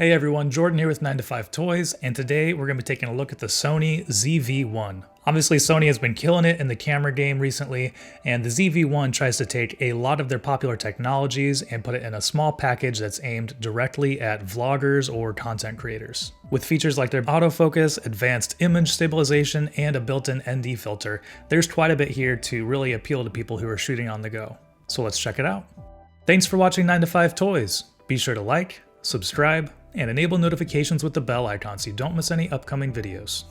Hey everyone, Jordan here with 9 to 5 Toys, and today we're going to be taking a look at the Sony ZV-1. Obviously Sony has been killing it in the camera game recently, and the ZV-1 tries to take a lot of their popular technologies and put it in a small package that's aimed directly at vloggers or content creators. With features like their autofocus, advanced image stabilization, and a built-in ND filter, there's quite a bit here to really appeal to people who are shooting on the go. So let's check it out. Thanks for watching 9 to 5 Toys. Be sure to like, subscribe, and enable notifications with the bell icon so you don't miss any upcoming videos.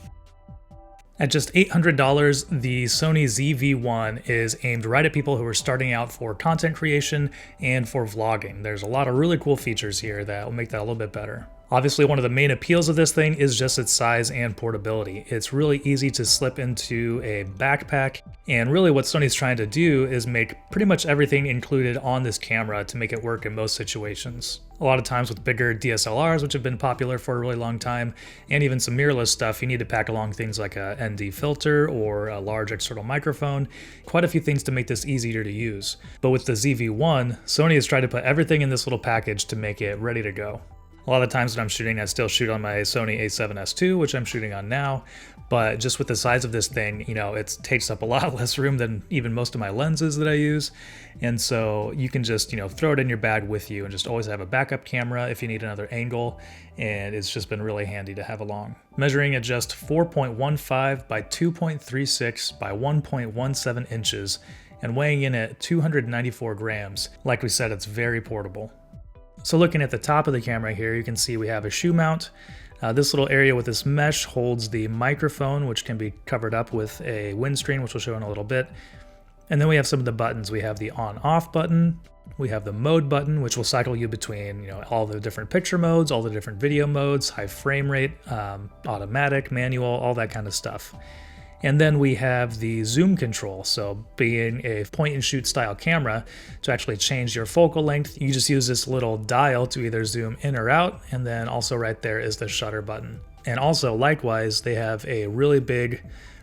At just $800, the Sony ZV-1 is aimed right at people who are starting out for content creation and for vlogging. There's a lot of really cool features here that will make that a little bit better. Obviously, one of the main appeals of this thing is just its size and portability. It's really easy to slip into a backpack, and really what Sony's trying to do is make pretty much everything included on this camera to make it work in most situations. A lot of times with bigger DSLRs, which have been popular for a really long time, and even some mirrorless stuff, you need to pack along things like a ND filter or a large external microphone. Quite a few things to make this easier to use. But with the ZV-1, Sony has tried to put everything in this little package to make it ready to go. A lot of the times when I'm shooting, I still shoot on my Sony a7S II, which I'm shooting on now, but just with the size of this thing, it takes up a lot less room than even most of my lenses that I use, and so you can just, throw it in your bag with you and just always have a backup camera if you need another angle, and it's just been really handy to have along. Measuring at just 4.15 by 2.36 by 1.17 inches, and weighing in at 294 grams, like we said, it's very portable. So looking at the top of the camera here, you can see we have a shoe mount. This little area with this mesh holds the microphone, which can be covered up with a windscreen, which we'll show in a little bit. And then we have some of the buttons. We have the on-off button. We have the mode button, which will cycle you between all the different picture modes, all the different video modes, high frame rate, automatic, manual, all that kind of stuff. And then we have the zoom control. So being a point and shoot style camera, to actually change your focal length, you just use this little dial to either zoom in or out. And then also right there is the shutter button. And also likewise, they have a really big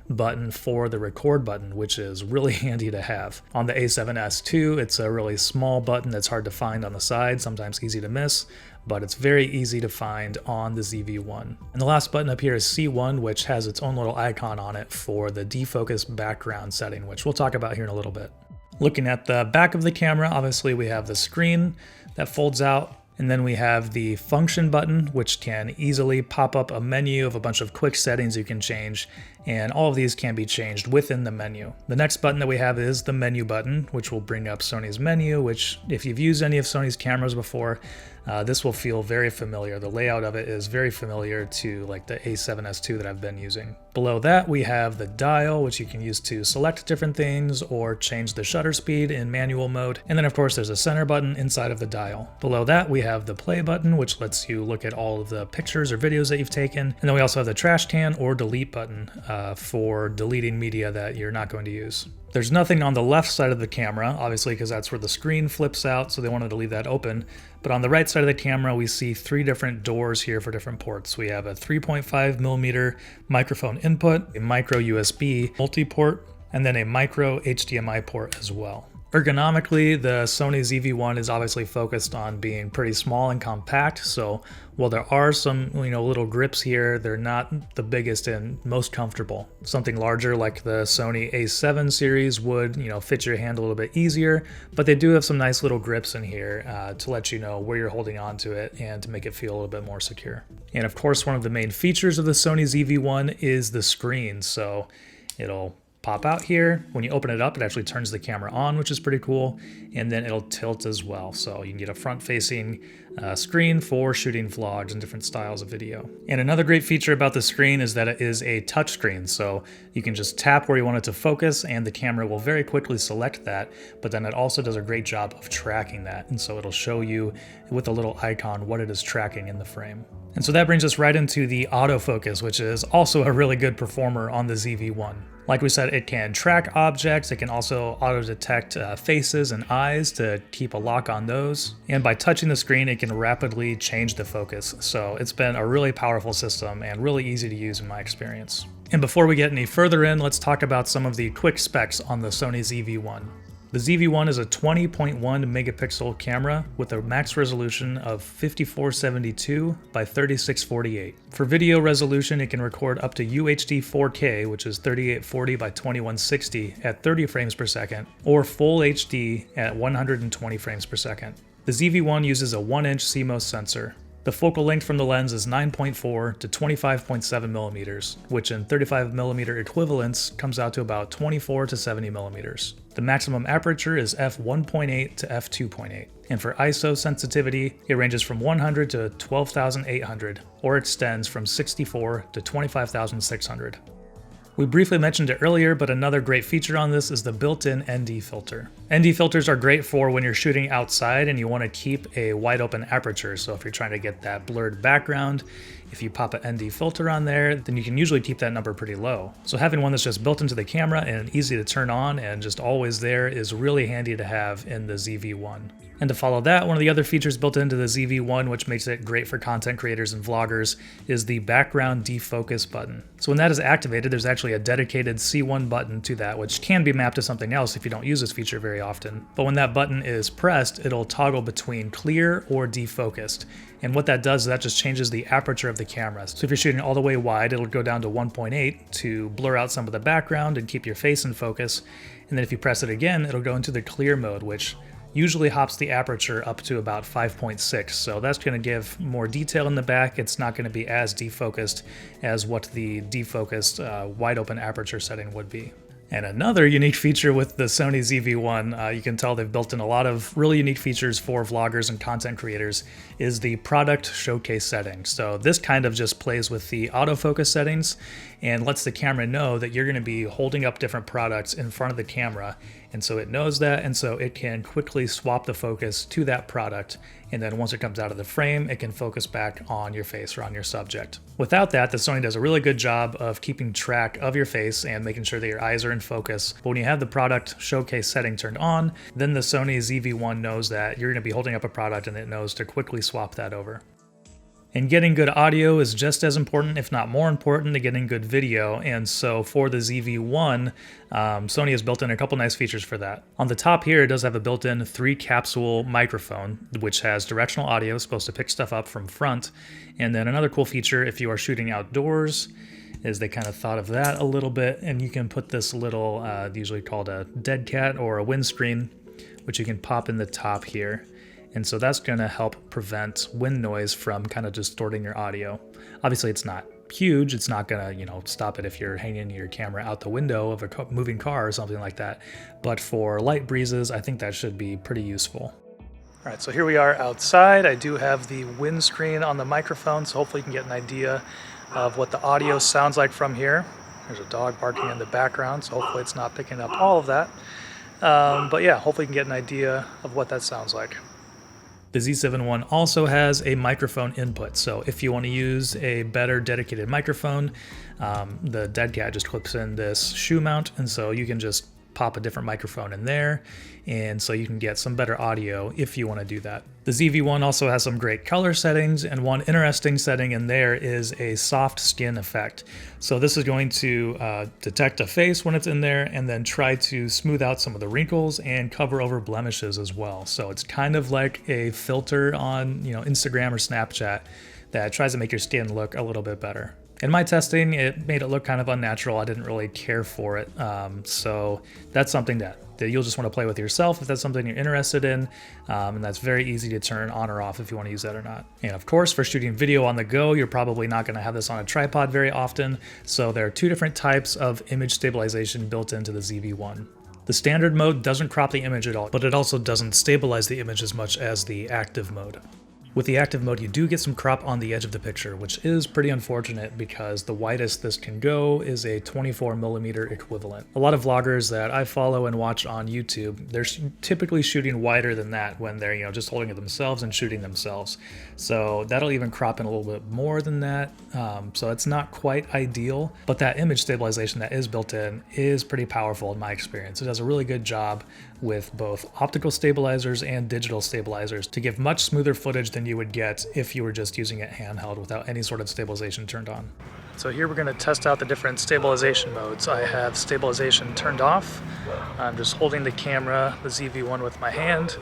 button for the record button, which is really handy to have. On the a7S II, it's a really small button that's hard to find on the side, sometimes easy to miss, but it's very easy to find on the ZV-1. And the last button up here is C1, which has its own little icon on it for the defocus background setting, which we'll talk about here in a little bit. Looking at the back of the camera, obviously we have the screen that folds out, and then we have the function button, which can easily pop up a menu of a bunch of quick settings you can change, and all of these can be changed within the menu. The next button that we have is the menu button, which will bring up Sony's menu, which if you've used any of Sony's cameras before, this will feel very familiar. The layout of it is very familiar to like the a7S II that I've been using. Below that, we have the dial, which you can use to select different things or change the shutter speed in manual mode. And then of course, there's a center button inside of the dial. Below that, we have the play button, which lets you look at all of the pictures or videos that you've taken. And then we also have the trash can or delete button for deleting media that you're not going to use. There's nothing on the left side of the camera, obviously, because that's where the screen flips out, so they wanted to leave that open. But on the right side of the camera, we see three different doors here for different ports. We have a 3.5mm microphone input, a micro USB multi-port, and then a micro HDMI port as well. Ergonomically, the Sony ZV-1 is obviously focused on being pretty small and compact, so while there are some little grips here, they're not the biggest and most comfortable. Something larger like the Sony A7 series would fit your hand a little bit easier, but they do have some nice little grips in here to let you know where you're holding on to it and to make it feel a little bit more secure. And of course, one of the main features of the Sony ZV-1 is the screen, so it'll pop out here. When you open it up, it actually turns the camera on, which is pretty cool, and then it'll tilt as well, so you can get a front-facing screen for shooting vlogs and different styles of video. And another great feature about the screen is that it is a touchscreen, so you can just tap where you want it to focus and the camera will very quickly select that, but then it also does a great job of tracking that, and so it'll show you with a little icon what it is tracking in the frame. And so that brings us right into the autofocus, which is also a really good performer on the ZV-1. Like we said, it can track objects, it can also auto-detect faces and eyes to keep a lock on those, and by touching the screen it can rapidly change the focus, so it's been a really powerful system and really easy to use in my experience. And before we get any further in, let's talk about some of the quick specs on the Sony ZV-1. The ZV-1 is a 20.1 megapixel camera with a max resolution of 5472 by 3648. For video resolution, it can record up to UHD 4K, which is 3840 by 2160 at 30 frames per second, or Full HD at 120 frames per second. The ZV-1 uses a 1-inch CMOS sensor. The focal length from the lens is 9.4 to 25.7 millimeters, which in 35 millimeter equivalents comes out to about 24 to 70 millimeters. The maximum aperture is f1.8 to f2.8, and for ISO sensitivity, it ranges from 100 to 12,800, or extends from 64 to 25,600. We briefly mentioned it earlier, but another great feature on this is the built-in ND filter. ND filters are great for when you're shooting outside and you want to keep a wide open aperture. So if you're trying to get that blurred background, if you pop an ND filter on there, then you can usually keep that number pretty low. So having one that's just built into the camera and easy to turn on and just always there is really handy to have in the ZV-1. And to follow that, one of the other features built into the ZV-1, which makes it great for content creators and vloggers, is the background defocus button. So when that is activated, there's actually a dedicated C1 button to that, which can be mapped to something else if you don't use this feature very often. But when that button is pressed, it'll toggle between clear or defocused. And what that does is that just changes the aperture of the camera. So if you're shooting all the way wide, it'll go down to 1.8 to blur out some of the background and keep your face in focus. And then if you press it again, it'll go into the clear mode, which usually hops the aperture up to about 5.6, so that's going to give more detail in the back. It's not going to be as defocused as what the defocused wide open aperture setting would be. And another unique feature with the Sony ZV-1, you can tell they've built in a lot of really unique features for vloggers and content creators, is the product showcase setting. So this kind of just plays with the autofocus settings and lets the camera know that you're going to be holding up different products in front of the camera. And so it knows that, and so it can quickly swap the focus to that product. And then once it comes out of the frame, it can focus back on your face or on your subject. Without that, the Sony does a really good job of keeping track of your face and making sure that your eyes are in focus. But when you have the product showcase setting turned on, then the Sony ZV-1 knows that you're going to be holding up a product and it knows to quickly swap that over. And getting good audio is just as important, if not more important, than getting good video. And so for the ZV-1, Sony has built in a couple nice features for that. On the top here, it does have a built-in 3-capsule microphone, which has directional audio, supposed to pick stuff up from front. And then another cool feature, if you are shooting outdoors, is they kind of thought of that a little bit. And you can put this little, usually called a dead cat or a windscreen, which you can pop in the top here. And so that's going to help prevent wind noise from kind of distorting your audio. Obviously, it's not huge. It's not going to, stop it if you're hanging your camera out the window of a moving car or something like that. But for light breezes, I think that should be pretty useful. All right, so here we are outside. I do have the windscreen on the microphone, so hopefully you can get an idea of what the audio sounds like from here. There's a dog barking in the background, so hopefully it's not picking up all of that. But yeah, hopefully you can get an idea of what that sounds like. The Z7-1 also has a microphone input, so if you want to use a better dedicated microphone, the dead cat just clips in this shoe mount, and so you can just pop a different microphone in there, and so you can get some better audio if you want to do that. The ZV-1 also has some great color settings, and one interesting setting in there is a soft skin effect. So this is going to detect a face when it's in there and then try to smooth out some of the wrinkles and cover over blemishes as well. So it's kind of like a filter on Instagram or Snapchat that tries to make your skin look a little bit better. In my testing, it made it look kind of unnatural. I didn't really care for it. So that's something that you'll just want to play with yourself if that's something you're interested in. And that's very easy to turn on or off if you want to use that or not. And of course, for shooting video on the go, you're probably not going to have this on a tripod very often. So there are 2 different types of image stabilization built into the ZV-1. The standard mode doesn't crop the image at all, but it also doesn't stabilize the image as much as the active mode. With the active mode, you do get some crop on the edge of the picture, which is pretty unfortunate because the widest this can go is a 24mm equivalent. A lot of vloggers that I follow and watch on YouTube, they're typically shooting wider than that when they're just holding it themselves and shooting themselves. So that'll even crop in a little bit more than that. So it's not quite ideal, but that image stabilization that is built in is pretty powerful in my experience. It does a really good job with both optical stabilizers and digital stabilizers to give much smoother footage than you would get if you were just using it handheld without any sort of stabilization turned on. So here we're going to test out the different stabilization modes. I have stabilization turned off. I'm just holding the camera, the ZV-1, with my hand,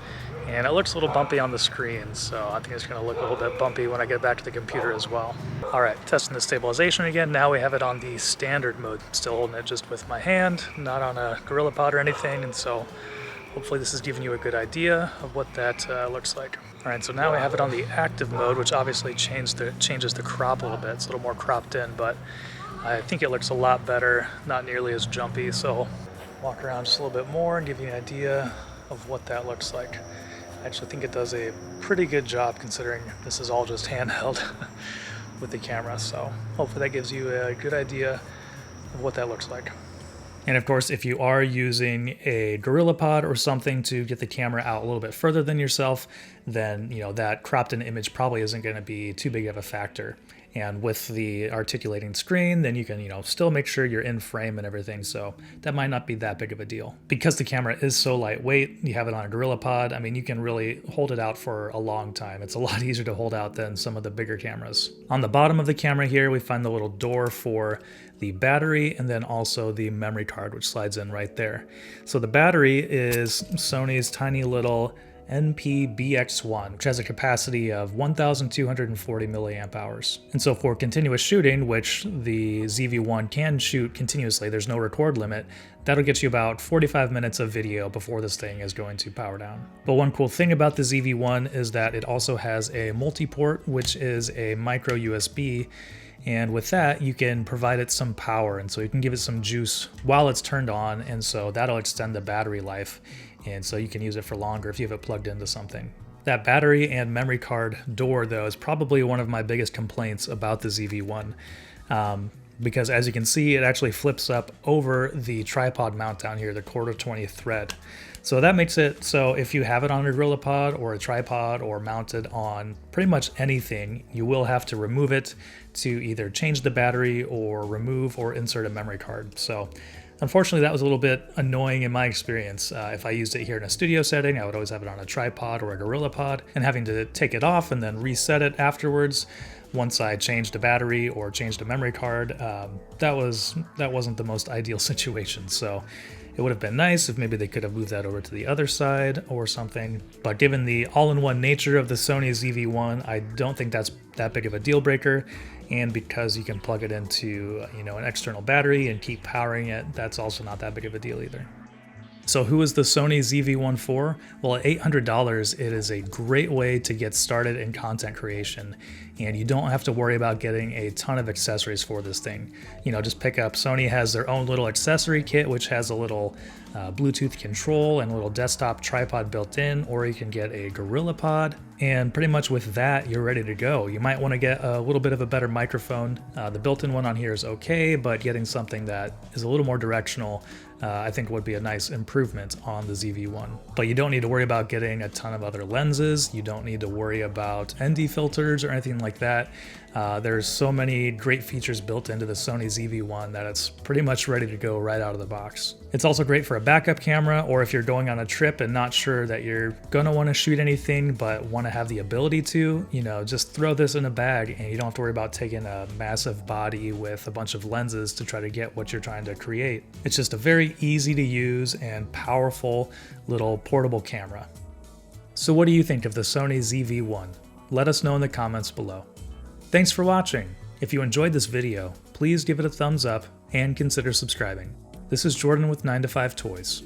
and it looks a little bumpy on the screen, so I think it's going to look a little bit bumpy when I get back to the computer as well. Alright, testing the stabilization again. Now we have it on the standard mode. Still holding it just with my hand, not on a GorillaPod or anything, and so hopefully this is giving you a good idea of what that looks like. Alright, so now we have it on the active mode, which obviously changes the crop a little bit. It's a little more cropped in, but I think it looks a lot better, not nearly as jumpy. So walk around just a little bit more and give you an idea of what that looks like. I actually think it does a pretty good job considering this is all just handheld with the camera. So hopefully that gives you a good idea of what that looks like. And of course, if you are using a GorillaPod or something to get the camera out a little bit further than yourself, then that cropped in image probably isn't going to be too big of a factor. And with the articulating screen, then you can still make sure you're in frame and everything, so that might not be that big of a deal. Because the camera is so lightweight, you have it on a GorillaPod, I mean, you can really hold it out for a long time. It's a lot easier to hold out than some of the bigger cameras. On the bottom of the camera here, we find the little door for the battery and then also the memory card, which slides in right there. So the battery is Sony's tiny little NP-BX1, which has a capacity of 1,240 milliamp hours. And so for continuous shooting, which the ZV-1 can shoot continuously, there's no record limit, that'll get you about 45 minutes of video before this thing is going to power down. But one cool thing about the ZV-1 is that it also has a multi-port, which is a micro USB, and with that, you can provide it some power, and so you can give it some juice while it's turned on, and so that'll extend the battery life, and so you can use it for longer if you have it plugged into something. That battery and memory card door, though, is probably one of my biggest complaints about the ZV-1, because as you can see, it actually flips up over the tripod mount down here, the 1/4-20 thread. So that makes it so if you have it on a GorillaPod or a tripod or mounted on pretty much anything, you will have to remove it to either change the battery or remove or insert a memory card. So unfortunately, that was a little bit annoying in my experience. If I used it here in a studio setting, I would always have it on a tripod or a GorillaPod, and having to take it off and then reset it afterwards once I changed the battery or changed a memory card, that wasn't the most ideal situation. So it would have been nice if maybe they could have moved that over to the other side or something. But given the all-in-one nature of the Sony ZV-1, I don't think that's that big of a deal breaker. And because you can plug it into an external battery and keep powering it, that's also not that big of a deal either. So who is the Sony ZV-1 for? Well, at $800, it is a great way to get started in content creation, and you don't have to worry about getting a ton of accessories for this thing. Just pick up, Sony has their own little accessory kit, which has a little Bluetooth control and a little desktop tripod built in, or you can get a GorillaPod, and pretty much with that, you're ready to go. You might want to get a little bit of a better microphone. The built-in one on here is okay, but getting something that is a little more directional I think would be a nice improvement on the ZV-1. But you don't need to worry about getting a ton of other lenses. You don't need to worry about ND filters or anything like that. There's so many great features built into the Sony ZV-1 that it's pretty much ready to go right out of the box. It's also great for a backup camera, or if you're going on a trip and not sure that you're gonna want to shoot anything but want to have the ability to, just throw this in a bag and you don't have to worry about taking a massive body with a bunch of lenses to try to get what you're trying to create. It's just a very easy to use and powerful little portable camera. So what do you think of the Sony ZV-1? Let us know in the comments below. Thanks for watching. If you enjoyed this video, please give it a thumbs up and consider subscribing. This is Jordan with 9to5 Toys.